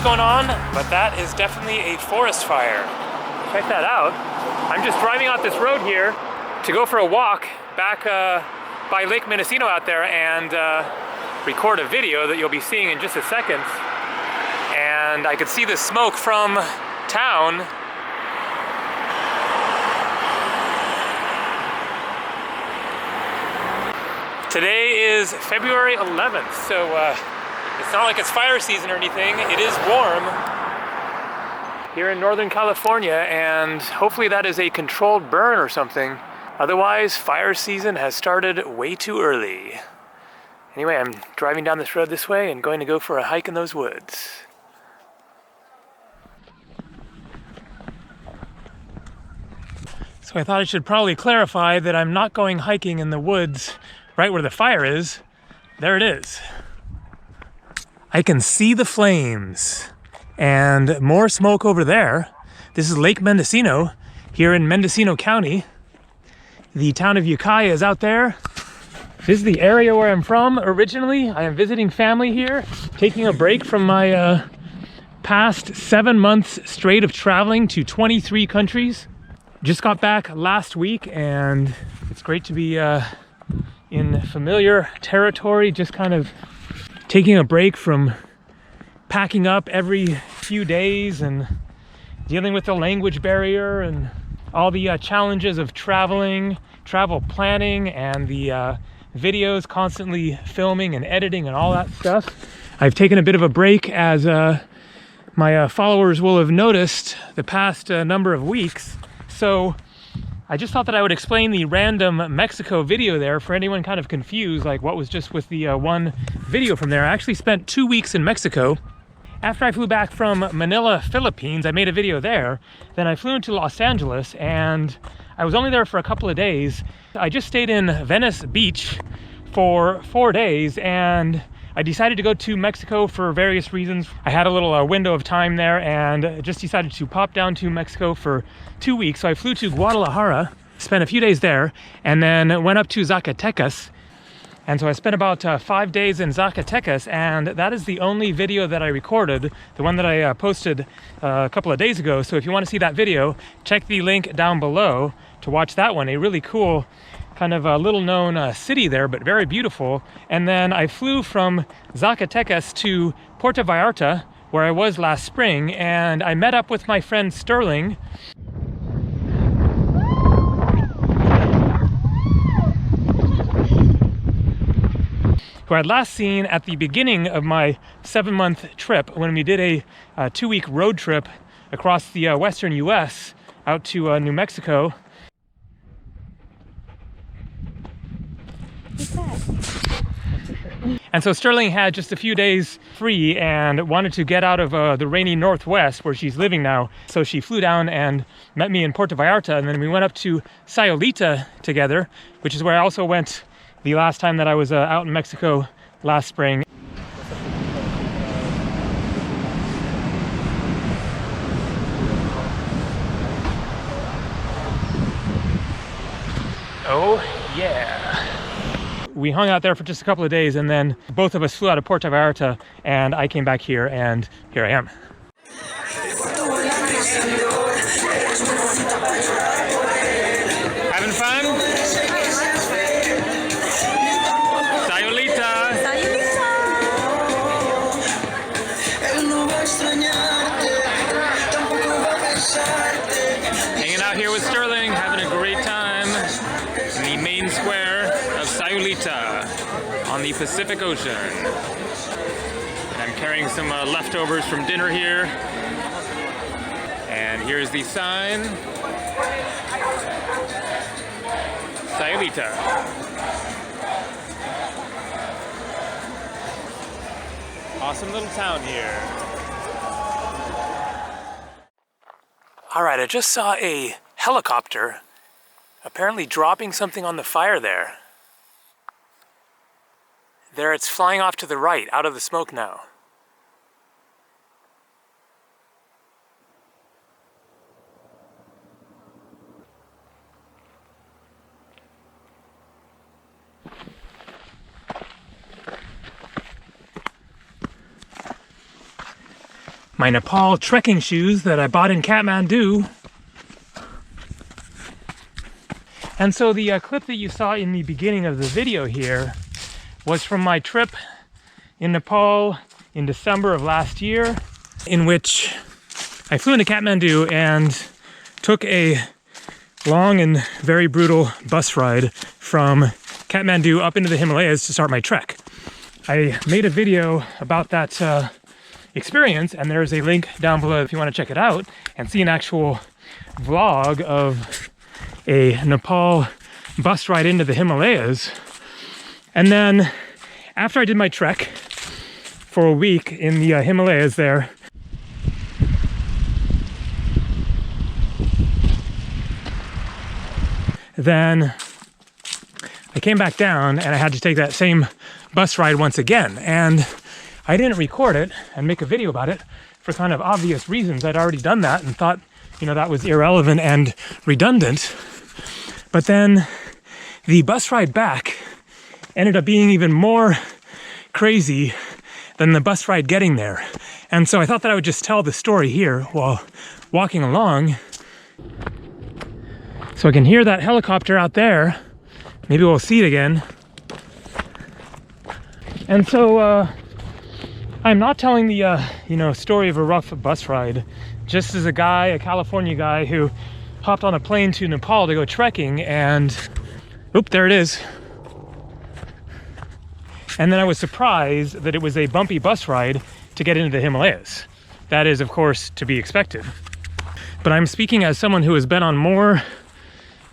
what's going on, but that is definitely a forest fire. Check that out. I'm just driving out this road here to go for a walk back by Lake Mendocino out there and record a video that you'll be seeing in just a second. And I could see the smoke from town. Today is February 11th, so it's not like it's fire season or anything. It is warm here in Northern California, and hopefully that is a controlled burn or something. Otherwise, fire season has started way too early. Anyway, I'm driving down this road this way and going to go for a hike in those woods. So I thought I should probably clarify that I'm not going hiking in the woods right where the fire is. There it is. I can see the flames and more smoke over there. This is Lake Mendocino here in Mendocino County. The town of Ukiah is out there. This is the area where I'm from originally. I am visiting family here, taking a break from my past 7 months straight of traveling to 23 countries. Just got back last week, and it's great to be in familiar territory, just kind of taking a break from packing up every few days and dealing with the language barrier and all the challenges of travel planning, and the videos, constantly filming and editing and all that stuff. I've taken a bit of a break, as my followers will have noticed the past number of weeks. So I just thought that I would explain the random Mexico video there for anyone kind of confused, like what was just with the one video from there. I actually spent 2 weeks in Mexico. After I flew back from Manila, Philippines, I made a video there. Then I flew into Los Angeles, and I was only there for a couple of days. I just stayed in Venice Beach for 4 days, and I decided to go to Mexico for various reasons. I had a little window of time there, and just decided to pop down to Mexico for 2 weeks. So I flew to Guadalajara, spent a few days there, and then went up to Zacatecas. And so I spent about 5 days in Zacatecas, and that is the only video that I recorded, the one that I posted a couple of days ago. So if you want to see that video, check the link down below to watch that one. A really cool, kind of a little known city there, but very beautiful. And then I flew from Zacatecas to Puerto Vallarta, where I was last spring, and I met up with my friend Sterling, who I'd last seen at the beginning of my 7-month trip when we did a 2-week road trip across the western US out to New Mexico. And so Sterling had just a few days free and wanted to get out of the rainy Northwest where she's living now. So she flew down and met me in Puerto Vallarta, and then we went up to Sayulita together, which is where I also went the last time that I was out in Mexico last spring. Oh yeah. We hung out there for just a couple of days, and then both of us flew out of Puerto Vallarta, and I came back here, and here I am. Having fun? Sayulita! Hanging out here with Sterling, having a great time in the main square of Sayulita on the Pacific Ocean. And I'm carrying some leftovers from dinner here. And here's the sign. Sayulita. Awesome little town here. All right, I just saw a helicopter apparently dropping something on the fire there. There, it's flying off to the right, out of the smoke now. my Nepal trekking shoes that I bought in Kathmandu. And so the clip that you saw in the beginning of the video here was from my trip in Nepal in December of last year, in which I flew into Kathmandu and took a long and very brutal bus ride from Kathmandu up into the Himalayas to start my trek. I made a video about that experience, and there's a link down below if you want to check it out and see an actual vlog of a Nepal bus ride into the Himalayas. And then after I did my trek for a week in the Himalayas there, then I came back down and I had to take that same bus ride once again. And I didn't record it and make a video about it for kind of obvious reasons. I'd already done that and thought, you know, that was irrelevant and redundant. But then the bus ride back ended up being even more crazy than the bus ride getting there. And so I thought that I would just tell the story here while walking along. So I can hear that helicopter out there. Maybe we'll see it again. And so I'm not telling the story of a rough bus ride, just as a guy, a California guy who hopped on a plane to Nepal to go trekking, and oop, there it is. And then I was surprised that it was a bumpy bus ride to get into the Himalayas. That is, of course, to be expected. But I'm speaking as someone who has been on more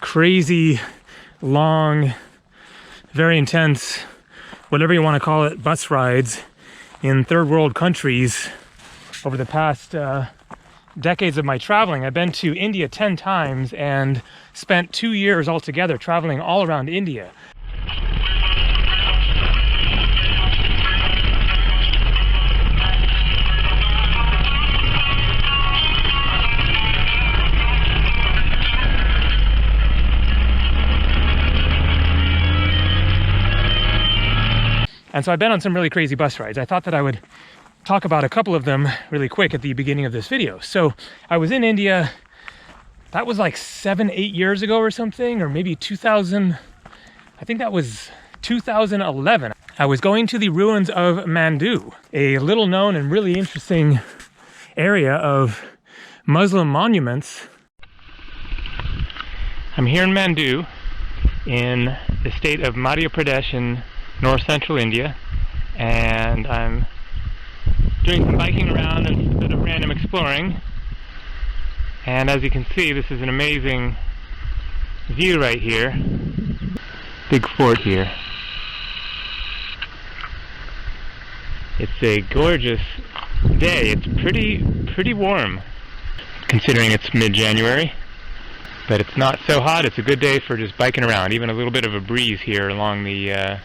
crazy, long, very intense, whatever you want to call it, bus rides in third world countries over the past decades of my traveling. I've been to India 10 times and spent 2 years altogether traveling all around India. And so I've been on some really crazy bus rides. I thought that I would talk about a couple of them really quick at the beginning of this video. So I was in India, that was like 7-8 years ago or something, or maybe 2000, I think that was 2011. I was going to the ruins of Mandu, a little known and really interesting area of Muslim monuments. I'm here in Mandu in the state of Madhya Pradesh in north central India, and I'm doing some biking around and a bit of random exploring. And as you can see, this is an amazing view right here. Big fort here. It's a gorgeous day. It's pretty warm considering it's mid-January, but it's not so hot. It's a good day for just biking around. Even a little bit of a breeze here along the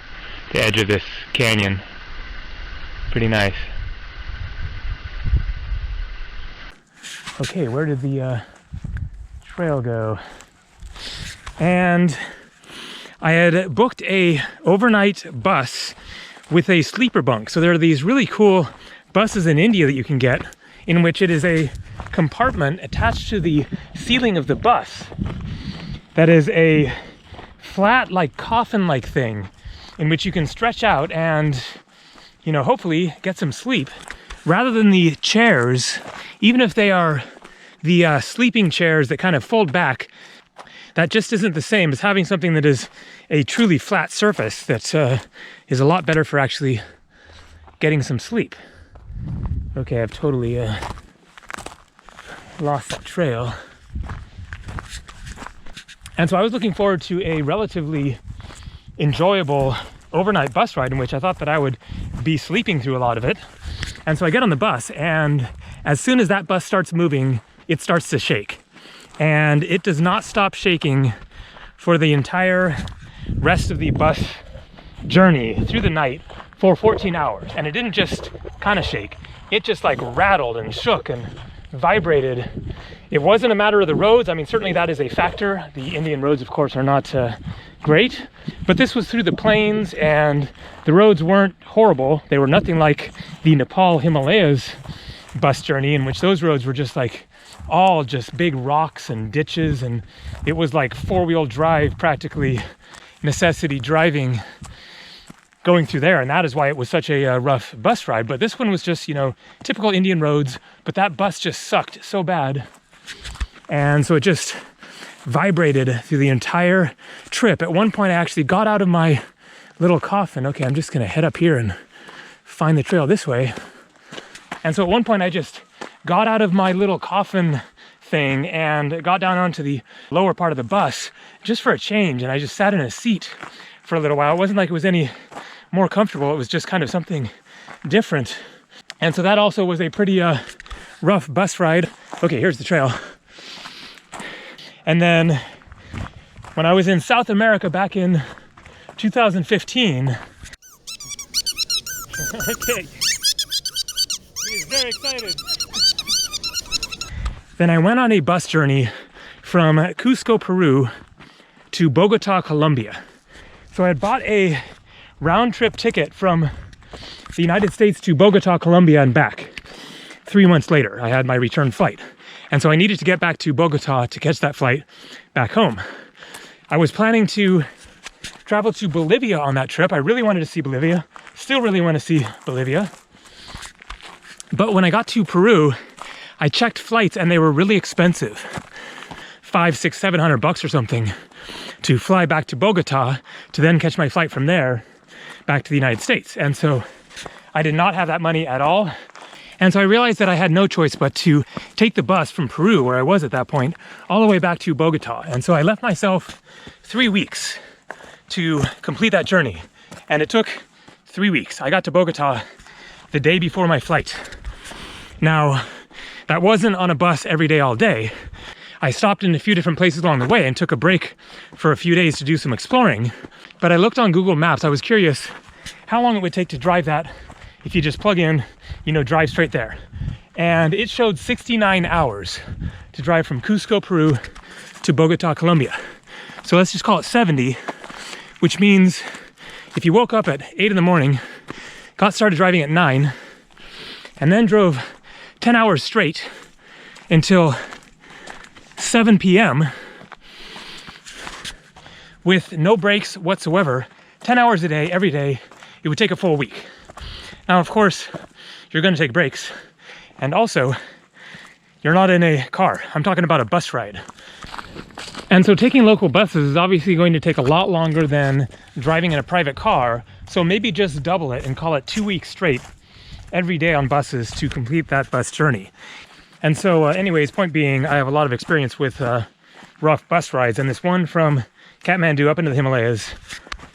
edge of this canyon. Pretty nice. Okay, where did the trail go? And I had booked a overnight bus with a sleeper bunk. So there are these really cool buses in India that you can get, in which it is a compartment attached to the ceiling of the bus that is a flat, like coffin-like thing, in which you can stretch out and, you know, hopefully get some sleep, rather than the chairs, even if they are the sleeping chairs that kind of fold back. That just isn't the same as having something that is a truly flat surface that is a lot better for actually getting some sleep. Okay, I've totally lost that trail. And so I was looking forward to a relatively enjoyable overnight bus ride in which I thought that I would be sleeping through a lot of it. And so I get on the bus, and as soon as that bus starts moving, it starts to shake. And it does not stop shaking for the entire rest of the bus journey through the night for 14 hours. And it didn't just kind of shake, it just like rattled and shook and vibrated. It wasn't a matter of the roads. I mean, certainly that is a factor. The Indian roads, of course, are not great, but this was through the plains and the roads weren't horrible. They were nothing like the Nepal Himalayas bus journey, in which those roads were just like all just big rocks and ditches, and it was like four-wheel drive, practically necessity driving going through there, and that is why it was such a rough bus ride. But this one was just, you know, typical Indian roads, but that bus just sucked so bad, and so it just vibrated through the entire trip. At one point I actually got out of my little coffin. Okay, I'm just gonna head up here and find the trail this way. And so at one point I just got out of my little coffin thing and got down onto the lower part of the bus just for a change, and I just sat in a seat for a little while. It wasn't like it was any more comfortable, it was just kind of something different. And so that also was a pretty rough bus ride. Okay, here's the trail. And then when I was in South America back in 2015, okay, he is very excited. Then I went on a bus journey from Cusco, Peru to Bogota, Colombia. So I had bought a round trip ticket from the United States to Bogota, Colombia and back. 3 months later, I had my return flight. And so I needed to get back to Bogota to catch that flight back home. I was planning to travel to Bolivia on that trip. I really wanted to see Bolivia. Still really want to see Bolivia. But when I got to Peru, I checked flights and they were really expensive. 500, 600, 700 bucks or something to fly back to Bogota to then catch my flight from there back to the United States. And so I did not have that money at all. And so I realized that I had no choice but to take the bus from Peru, where I was at that point, all the way back to Bogota. And so I left myself 3 weeks to complete that journey. And it took 3 weeks. I got to Bogota the day before my flight. Now, that wasn't on a bus every day, all day. I stopped in a few different places along the way and took a break for a few days to do some exploring. But I looked on Google Maps. I was curious how long it would take to drive that if you just plug in, you know, drive straight there. And it showed 69 hours to drive from Cusco, Peru to Bogota, Colombia. So let's just call it 70, which means if you woke up at 8 in the morning, got started driving at 9, and then drove 10 hours straight until 7 p.m. with no breaks whatsoever, 10 hours a day, every day, it would take a full week. Now, of course, you're going to take breaks, and also, you're not in a car. I'm talking about a bus ride. And so taking local buses is obviously going to take a lot longer than driving in a private car, so maybe just double it and call it 2 weeks straight every day on buses to complete that bus journey. And so anyways, point being, I have a lot of experience with rough bus rides, and this one from Kathmandu up into the Himalayas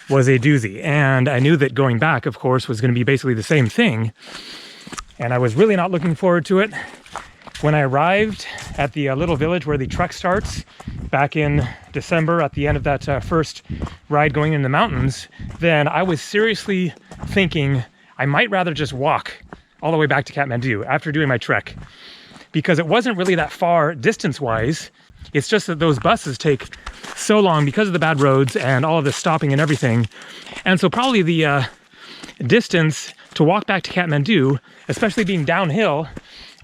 was a doozy. And I knew that going back, of course, was going to be basically the same thing. And I was really not looking forward to it. When I arrived at the little village where the trek starts back in December at the end of that first ride going in the mountains, then I was seriously thinking I might rather just walk all the way back to Kathmandu after doing my trek, because it wasn't really that far distance-wise. It's just that those buses take so long because of the bad roads and all of the stopping and everything. And so probably the distance to walk back to Kathmandu, especially being downhill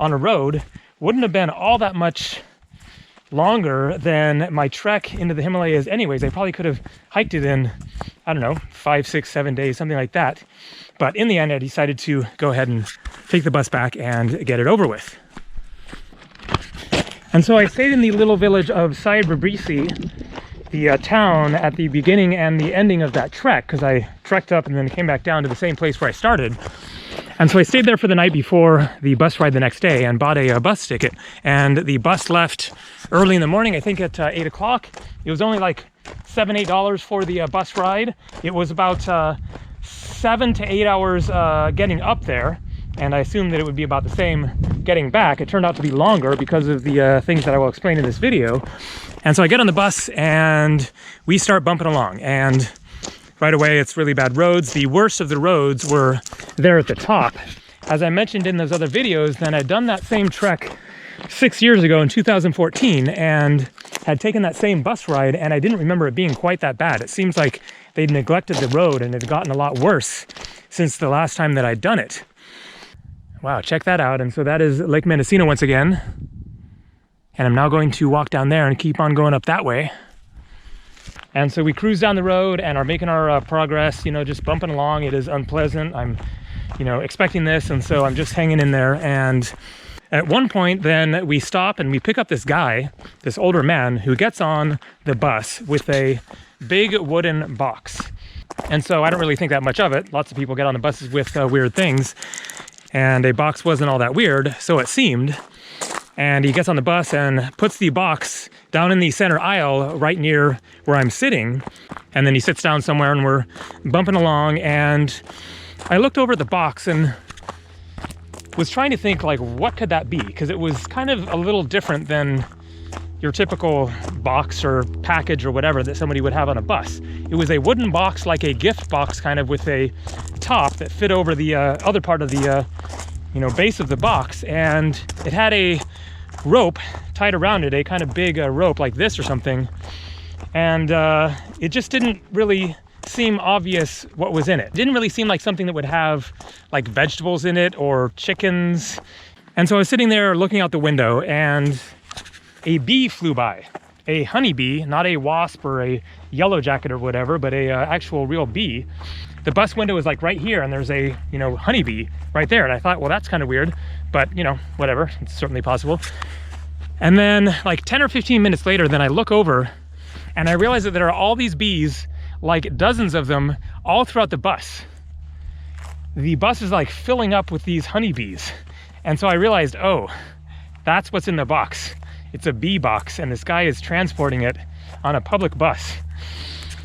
on a road, wouldn't have been all that much longer than my trek into the Himalayas anyways. I probably could have hiked it in, I don't know, 5, 6, 7 days, something like that. But in the end, I decided to go ahead and take the bus back and get it over with. And so I stayed in the little village of Sayulita, the town at the beginning and the ending of that trek, because I trekked up and then came back down to the same place where I started. And so I stayed there for the night before the bus ride the next day and bought a bus ticket. And the bus left early in the morning, I think at 8 o'clock. It was only like $7, $8 for the bus ride. It was about 7 to 8 hours getting up there. And I assumed that it would be about the same getting back. It turned out to be longer because of the things that I will explain in this video. And so I get on the bus and we start bumping along. And right away, it's really bad roads. The worst of the roads were there at the top. As I mentioned in those other videos, then I'd done that same trek 6 years ago in 2014 and had taken that same bus ride, and I didn't remember it being quite that bad. It seems like they'd neglected the road and it had gotten a lot worse since the last time that I'd done it. Wow, check that out. And so that is Lake Mendocino once again. And I'm now going to walk down there and keep on going up that way. And so we cruise down the road and are making our progress, you know, just bumping along. It is unpleasant. I'm, you know, expecting this. And so I'm just hanging in there. And at one point, then we stop and we pick up this guy, this older man, who gets on the bus with a big wooden box. And so I don't really think that much of it. Lots of people get on the buses with weird things. And a box wasn't all that weird, so it seemed. And he gets on the bus and puts the box down in the center aisle right near where I'm sitting. And then he sits down somewhere and we're bumping along. And I looked over at the box and was trying to think, like, what could that be? Because it was kind of a little different than your typical box or package or whatever that somebody would have on a bus. It was a wooden box, like a gift box, kind of with a top that fit over the other part of the you know, base of the box, and it had a rope tied around it, a kind of big rope like this or something, and it just didn't really seem obvious what was in it. It didn't really seem like something that would have like vegetables in it or chickens. And so I was sitting there looking out the window and a bee flew by, a honeybee, not a wasp or a yellow jacket or whatever, but a actual real bee. The bus window is like right here and there's a, you know, honeybee right there. And I thought, well, that's kind of weird, but you know, whatever, it's certainly possible. And then like 10 or 15 minutes later, then I look over and I realize that there are all these bees, like dozens of them, all throughout the bus. The bus is like filling up with these honeybees. And so I realized, oh, that's what's in the box. It's a bee box and this guy is transporting it on a public bus.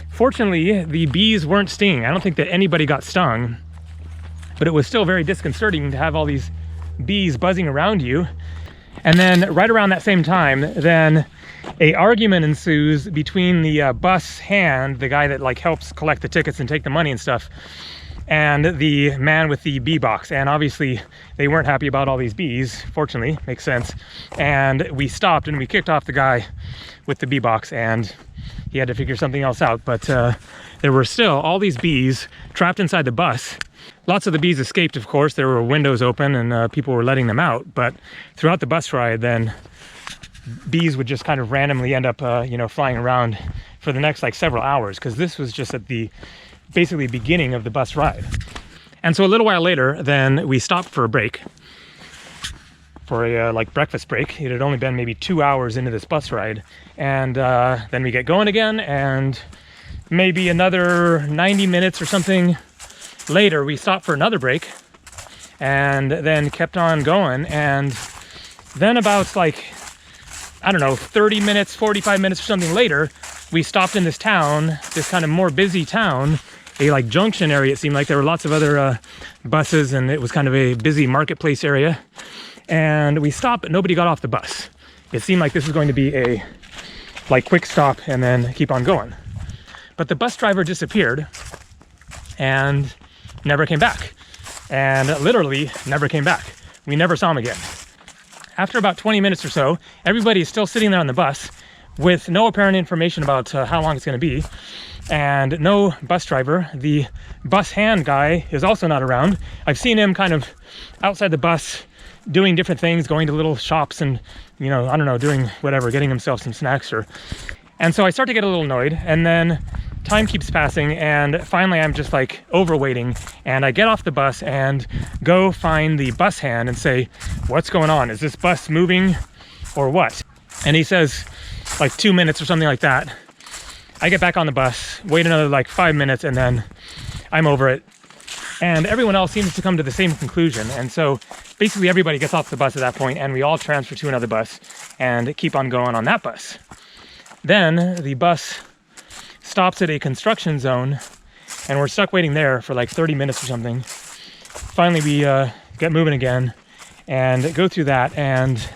Fortunately, the bees weren't stinging. I don't think that anybody got stung, but it was still very disconcerting to have all these bees buzzing around you. And then right around that same time, then a argument ensues between the bus hand, the guy that like helps collect the tickets and take the money and stuff, and the man with the bee box. And obviously they weren't happy about all these bees, fortunately, makes sense. And we stopped and we kicked off the guy with the bee box and he had to figure something else out. But there were still all these bees trapped inside the bus. Lots of the bees escaped, of course. There were windows open and people were letting them out. But throughout the bus ride, then bees would just kind of randomly end up, you know, flying around for the next like several hours, because this was just at the basically beginning of the bus ride. And so a little while later, then we stopped for a break, for a like breakfast break. It had only been maybe 2 hours into this bus ride. And then we get going again, and maybe another 90 minutes or something later, we stopped for another break and then kept on going. And then about like, I don't know, 30 minutes, 45 minutes or something later, we stopped in this town, this kind of more busy town, a like junction area. It seemed like there were lots of other buses and it was kind of a busy marketplace area. And we stopped, but nobody got off the bus. It seemed like this was going to be a like quick stop and then keep on going. But the bus driver disappeared and never came back. And literally never came back. We never saw him again. After about 20 minutes or so, everybody is still sitting there on the bus with no apparent information about how long it's going to be. And no bus driver. The bus hand guy is also not around. I've seen him kind of outside the bus doing different things, going to little shops and, you know, I don't know, doing whatever, getting himself some snacks or... And so I start to get a little annoyed, and then time keeps passing, and finally I'm just like overwaiting, and I get off the bus and go find the bus hand and say, what's going on? Is this bus moving or what? And he says like 2 minutes or something like that. I get back on the bus, wait another like 5 minutes, and then I'm over it. And everyone else seems to come to the same conclusion. And so basically everybody gets off the bus at that point, and we all transfer to another bus and keep on going on that bus. Then the bus stops at a construction zone, and we're stuck waiting there for like 30 minutes or something. Finally, we get moving again and go through that, and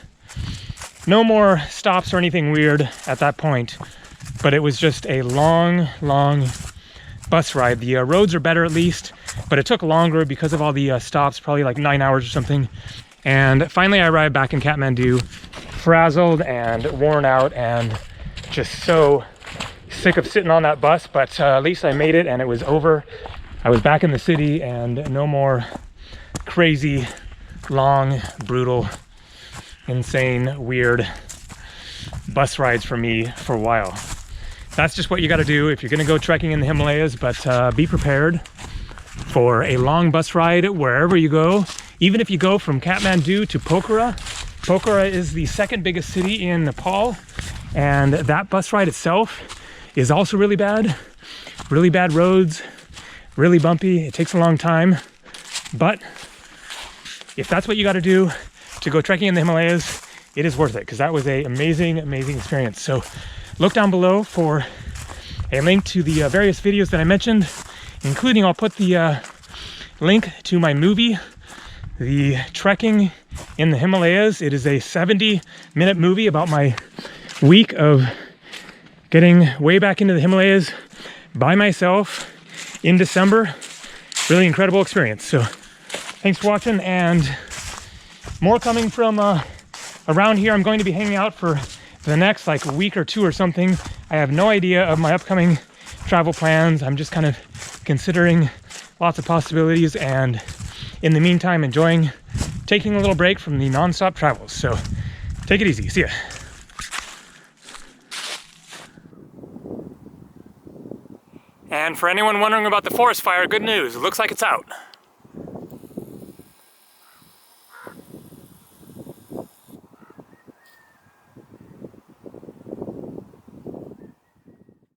no more stops or anything weird at that point. But it was just a long, long bus ride. The roads are better at least, but it took longer because of all the stops, probably like 9 hours or something. And finally I arrived back in Kathmandu, frazzled and worn out and just so sick of sitting on that bus, but at least I made it and it was over. I was back in the city and no more crazy long, brutal, insane, weird bus rides for me for a while. That's just what you got to do if you're going to go trekking in the Himalayas, but be prepared for a long bus ride wherever you go. Even if you go from Kathmandu to Pokhara. Pokhara is the second biggest city in Nepal, and that bus ride itself is also really bad. Really bad roads, really bumpy. It takes a long time, but if that's what you got to do to go trekking in the Himalayas, it is worth it, because that was an amazing experience. So look down below for a link to the various videos that I mentioned, including I'll put the link to my movie, The Trekking in the Himalayas. It is a 70-minute movie about my week of getting way back into the Himalayas by myself in December. Really incredible experience. So thanks for watching, and more coming from around here. I'm going to be hanging out for the next like week or two or something. I have no idea of my upcoming travel plans. I'm just kind of considering lots of possibilities, and in the meantime taking a little break from the non-stop travels. So take it easy. See ya. And for anyone wondering about the forest fire, good news. It looks like it's out.